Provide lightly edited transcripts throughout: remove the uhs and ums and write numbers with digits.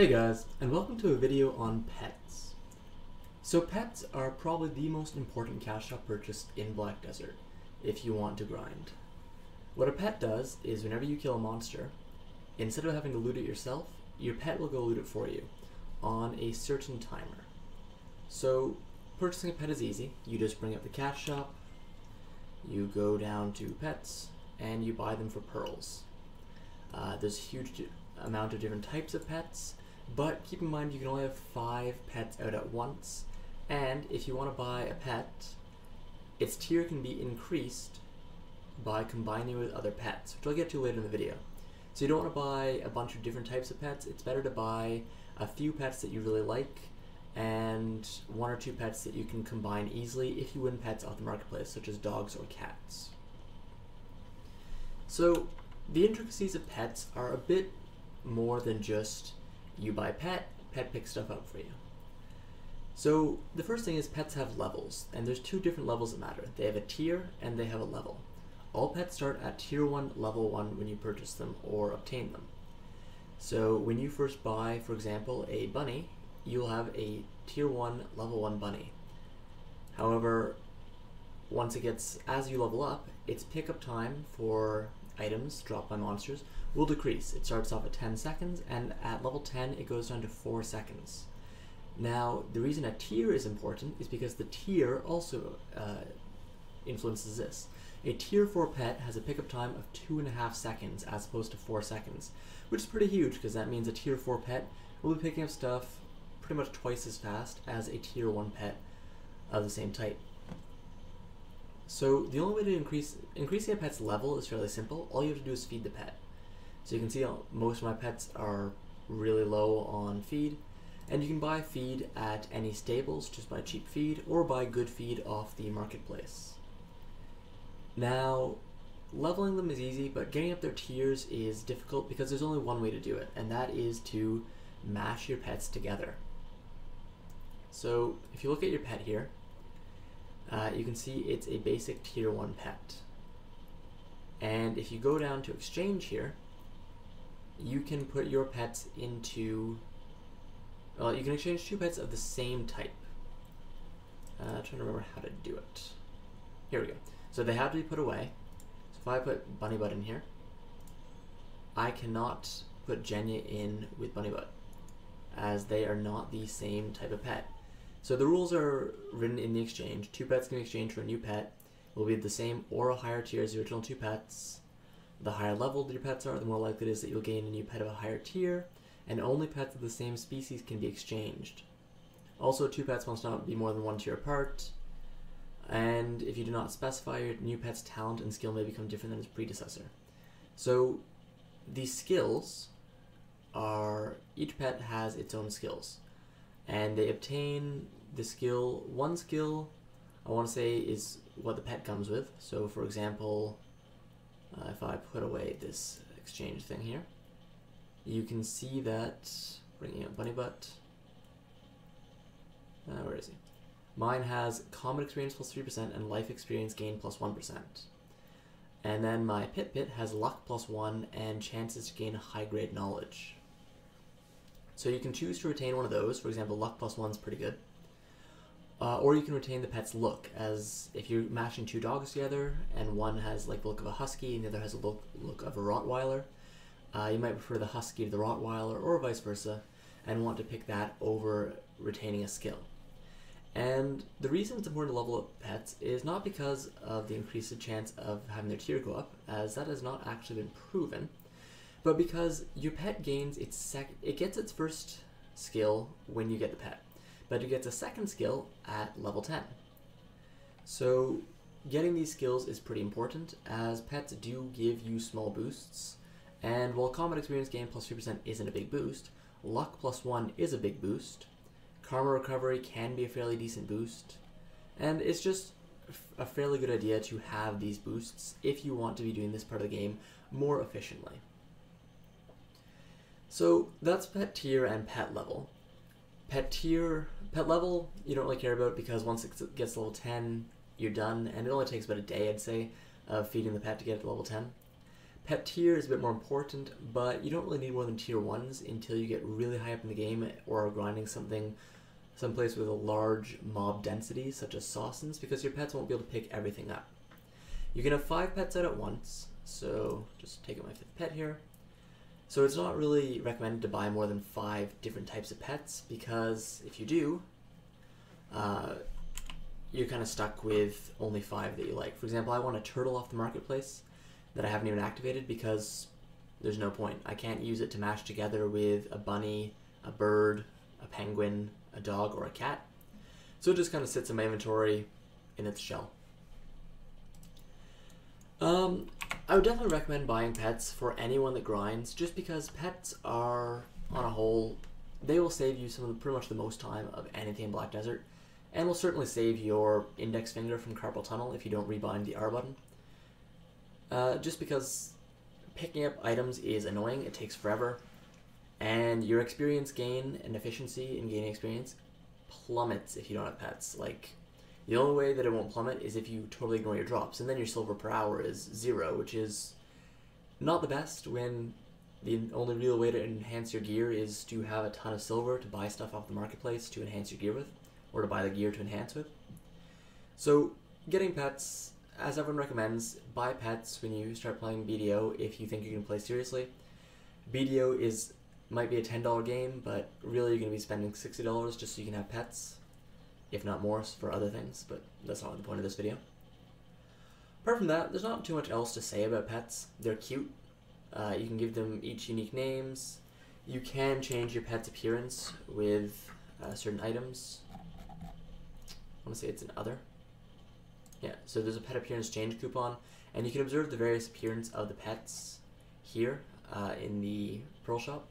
Hey guys, and welcome to a video on pets. So pets are probably the most important cash shop purchase in Black Desert, if you want to grind. What a pet does is whenever you kill a monster, instead of having to loot it yourself, your pet will go loot it for you, on a certain timer. So purchasing a pet is easy. You just bring up the cash shop, you go down to pets, and you buy them for pearls. There's a huge amount of different types of pets, but keep in mind you can only have 5 pets out at once, and if you want to buy a pet, its tier can be increased by combining with other pets, which I'll get to later in the video. So you don't want to buy a bunch of different types of pets. It's better to buy a few pets that you really like and 1 or 2 pets that you can combine easily if you win pets off the marketplace, such as dogs or cats. So the intricacies of pets are a bit more than just you buy pet picks stuff up for you. So the first thing is pets have levels, and there's 2 different levels that matter. They have a tier and they have a level. All pets start at tier 1, level 1 when you purchase them or obtain them. So when you first buy, for example, a bunny, you'll have a tier 1, level 1 bunny. However, as you level up, its pickup time for items dropped by monsters will decrease. It starts off at 10 seconds, and at level 10 it goes down to 4 seconds. Now, the reason a tier is important is because the tier also influences this. A tier 4 pet has a pickup time of 2.5 seconds as opposed to 4 seconds, which is pretty huge because that means a tier 4 pet will be picking up stuff pretty much twice as fast as a tier 1 pet of the same type. So the only way to increasing a pet's level is fairly simple. All you have to do is feed the pet. So you can see most of my pets are really low on feed, and you can buy feed at any stables, just buy cheap feed, or buy good feed off the marketplace. Now, leveling them is easy, but getting up their tiers is difficult because there's only one way to do it, and that is to mash your pets together. So if you look at your pet here, you can see it's a basic tier 1 pet. And if you go down to exchange here, you can put your pets into, you can exchange 2 pets of the same type. I'm trying to remember how to do it. Here we go. So they have to be put away. So if I put Bunny Butt in here, I cannot put Genya in with Bunny Butt, as they are not the same type of pet. So the rules are written in the exchange. 2 pets can be exchanged for a new pet. Will be the same or a higher tier as the original 2 pets. The higher level your pets are, the more likely it is that you'll gain a new pet of a higher tier, and only pets of the same species can be exchanged. Also, 2 pets must not be more than 1 tier apart, and if you do not specify, your new pet's talent and skill may become different than its predecessor. So these skills are, each pet has its own skills, and they obtain the skill, one skill I want to say is what the pet comes with. So for example, if I put away this exchange thing here, you can see that, bringing up Bunny Butt, where is he? Mine has combat experience plus 3% and life experience gain plus 1%. And then my Pit has luck plus 1 and chances to gain high grade knowledge. So you can choose to retain one of those. For example, luck plus 1 is pretty good. Or you can retain the pet's look, as if you're mashing 2 dogs together and one has like the look of a husky and the other has a look of a Rottweiler, you might prefer the husky to the Rottweiler or vice versa and want to pick that over retaining a skill. And the reason it's important to level up pets is not because of the increased chance of having their tier go up, as that has not actually been proven, but because your pet gains it gets its first skill when you get the pet, but it gets a second skill at level 10. So getting these skills is pretty important, as pets do give you small boosts, and while combat experience gain plus 3% isn't a big boost, luck plus 1 is a big boost, karma recovery can be a fairly decent boost, and it's just a fairly good idea to have these boosts if you want to be doing this part of the game more efficiently. So that's pet tier and pet level. Pet level, you don't really care about because once it gets to level 10, you're done, and it only takes about a day, I'd say, of feeding the pet to get it to level 10. Pet tier is a bit more important, but you don't really need more than tier 1s until you get really high up in the game or are grinding someplace with a large mob density, such as Sawsons, because your pets won't be able to pick everything up. You can have 5 pets out at once, so just taking my 5th pet here. So it's not really recommended to buy more than 5 different types of pets, because if you do, you're kind of stuck with only 5 that you like. For example, I want a turtle off the marketplace that I haven't even activated because there's no point. I can't use it to mash together with a bunny, a bird, a penguin, a dog, or a cat. So it just kind of sits in my inventory in its shell. I would definitely recommend buying pets for anyone that grinds, just because pets are, on a whole, they will save you pretty much the most time of anything in Black Desert, and will certainly save your index finger from carpal tunnel if you don't rebind the R button. Just because picking up items is annoying, it takes forever, and your experience gain and efficiency in gaining experience plummets if you don't have pets. Like, the only way that it won't plummet is if you totally ignore your drops, and then your silver per hour is 0, which is not the best when the only real way to enhance your gear is to have a ton of silver to buy stuff off the marketplace to enhance your gear with, or to buy the gear to enhance with. So getting pets, as everyone recommends, buy pets when you start playing BDO if you think you're going to play seriously. BDO might be a $10 game, but really you're going to be spending $60 just so you can have pets, if not more, for other things, but that's not the point of this video. Apart from that, there's not too much else to say about pets. They're cute. You can give them each unique names. You can change your pet's appearance with certain items. I want to say it's an other. Yeah, so there's a pet appearance change coupon, and you can observe the various appearance of the pets here in the Pearl Shop.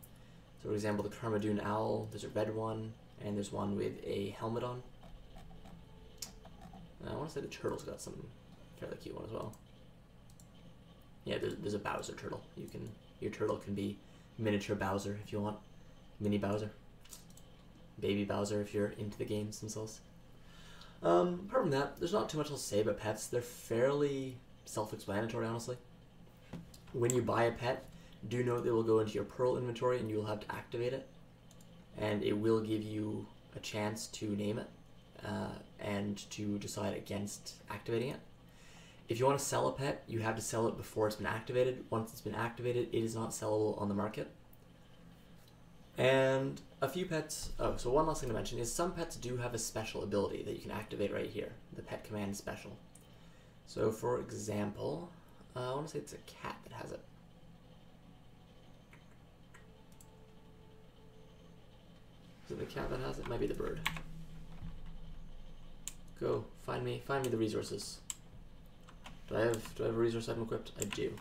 So for example, the Carmadoon Owl, there's a red one, and there's one with a helmet on. I want to say the turtle's got some fairly cute one as well. Yeah, there's a Bowser turtle. Your turtle can be miniature Bowser if you want. Mini Bowser. Baby Bowser if you're into the games themselves. Apart from that, there's not too much else to say about pets. They're fairly self-explanatory, honestly. When you buy a pet, do know they will go into your Pearl inventory and you will have to activate it. And it will give you a chance to name it and to decide against activating it. If you want to sell a pet, you have to sell it before it's been activated. Once it's been activated, it is not sellable on the market. And a few pets, so one last thing to mention is some pets do have a special ability that you can activate right here, the pet command special. So for example, I want to say it's a cat that has it. Is it the cat that has it? Might be the bird. Go, find me the resources. Do I have a resource item equipped? I do.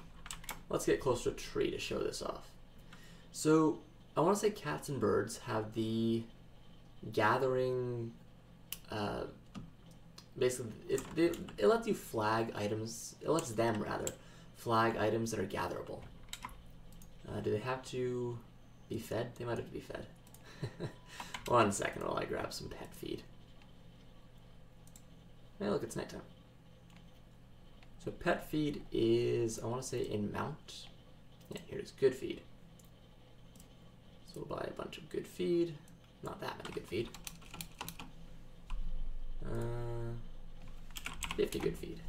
Let's get close to a tree to show this off. So I want to say cats and birds have the gathering, basically, it lets you flag items, it lets them, rather, flag items that are gatherable. Do they have to be fed? They might have to be fed. One second while I grab some pet feed. Hey, look, it's nighttime. So pet feed is, I want to say in mount. Yeah, here it is, good feed. So we'll buy a bunch of good feed. Not that many good feed. 50 good feed.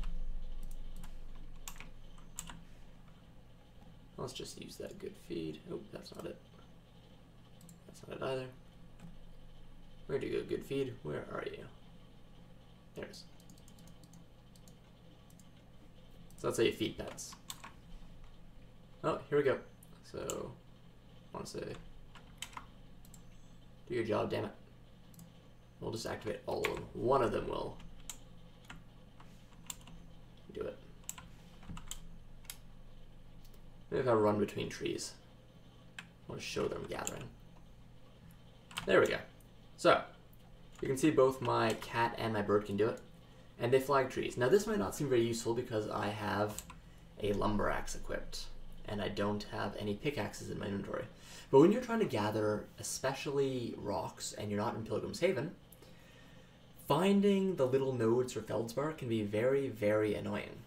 Let's just use that good feed. Oh, that's not it. That's not it either. Where'd you go, good feed? Where are you? There it is. So that's how you feed pets. Oh, here we go. So, I want to say, do your job, damn it. We'll just activate all of them. One of them will do it. Maybe if I run between trees. I want to show them gathering. There we go. So, you can see both my cat and my bird can do it. And they flag trees. Now this might not seem very useful because I have a lumber axe equipped. And I don't have any pickaxes in my inventory. But when you're trying to gather, especially rocks, and you're not in Pilgrim's Haven, finding the little nodes for feldspar can be very, very annoying.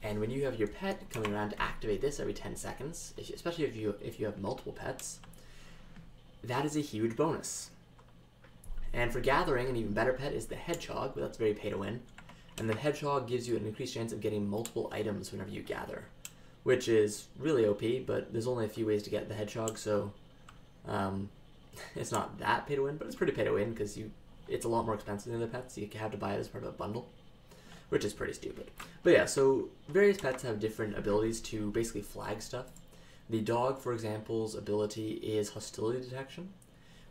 And when you have your pet coming around to activate this every 10 seconds, especially if you have multiple pets, that is a huge bonus. And for gathering, an even better pet is the hedgehog, but that's very pay to win. And the hedgehog gives you an increased chance of getting multiple items whenever you gather, which is really OP, but there's only a few ways to get the hedgehog, so it's not that pay to win, but it's pretty pay to win because it's a lot more expensive than the pets, so you have to buy it as part of a bundle, which is pretty stupid. But yeah, so various pets have different abilities to basically flag stuff. The dog, for example's ability is hostility detection,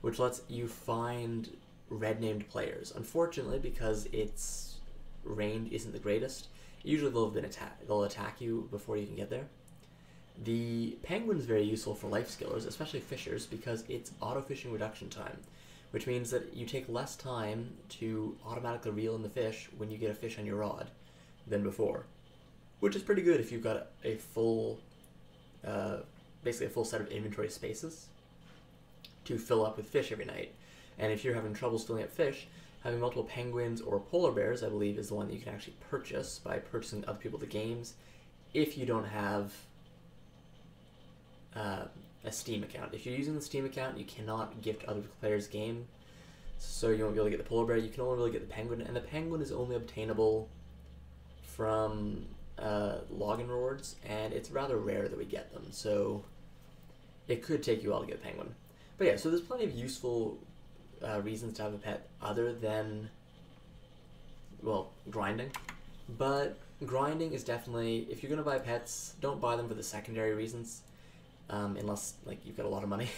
which lets you find red-named players. Unfortunately, because its range isn't the greatest, usually they'll attack you before you can get there. The penguin is very useful for life skillers, especially fishers, because it's auto-fishing reduction time, which means that you take less time to automatically reel in the fish when you get a fish on your rod than before, which is pretty good if you've got a full, basically a full set of inventory spaces to fill up with fish every night. And if you're having troubles filling up fish, having multiple penguins or polar bears, I believe, is the one that you can actually purchase by purchasing other people the games if you don't have a Steam account. If you're using the Steam account, you cannot gift other players game, so you won't be able to get the polar bear. You can only really get the penguin, and the penguin is only obtainable from login rewards, and it's rather rare that we get them, so it could take you a while to get the penguin. But yeah, so there's plenty of useful reasons to have a pet other than, well, grinding. But grinding is definitely, if you're going to buy pets, don't buy them for the secondary reasons, unless like you've got a lot of money.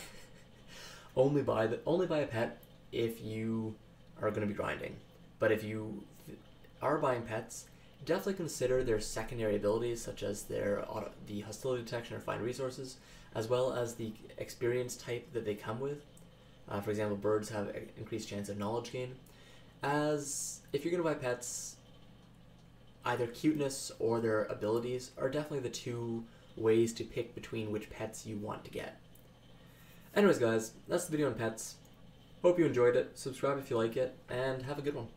only buy a pet if you are going to be grinding. But if you are buying pets, definitely consider their secondary abilities, such as the hostility detection or find resources, as well as the experience type that they come with. For example, birds have an increased chance of knowledge gain. As if you're going to buy pets, either cuteness or their abilities are definitely the two ways to pick between which pets you want to get. Anyways guys, that's the video on pets. Hope you enjoyed it. Subscribe if you like it, and have a good one.